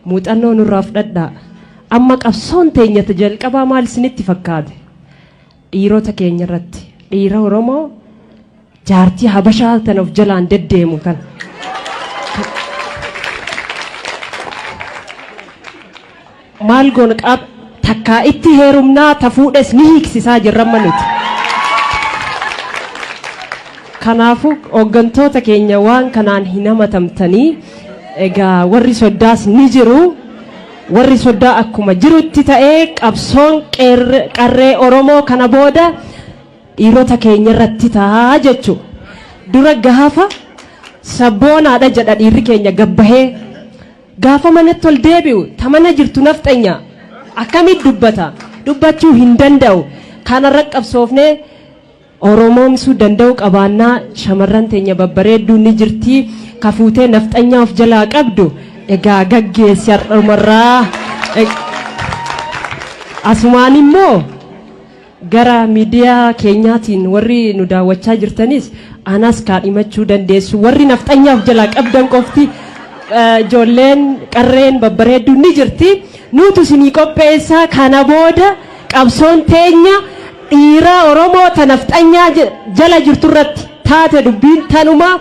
muuxannoo nurraa fudhadhaa. Amma qabsoon teenyata jalqabaa maal isinitti fakkaate? Dhiirota keenya irratti dhiira Oromoo jaartii Habashaa tan of jalaan deddeemu kan maal goon qab takkaa itti heerumnaa tafuudhes ni hiiksisaa jirramma nuti. Kanaafuu hooggantoota keenya waan kanaan hin hamatamtanii egaa warri soddaas ni jiru. Warri soddaa akkuma jirutti ta'ee qabsoon qarree Oromoo kana booda dhiirota keenya irratti ta'a jechuudha. Dura gaafa sabboonaadha jedha dhiirri keenya gabbahee gaafa manatti ol deebi'u tamana jirtu nafxanya akkamitti dubbata? Dubbachuu hin danda'u. Kanarra qabsoofnee Oromoomsuu danda'u qabaannaa shamarran teenya babbareedduu ni jirti kafuutee nafxanyaa of jalaa qabdu. Egaa gaggeessi har'umarraa asumaan immoo gara miidiyaa keenyaatiin warri nu daawwachaa jirtanis anas kaadhimachuu dandeessu. Warri nafxanyaaf jalaa qabdan qofti ijoolleen qarreen babbareedduu ni jirti. Nutu isinii qopheessaa kana booda qabsoon teenya dhiira Oromoo ta nafxanyaa jala jirtu irratti taate dubbiin tanuma.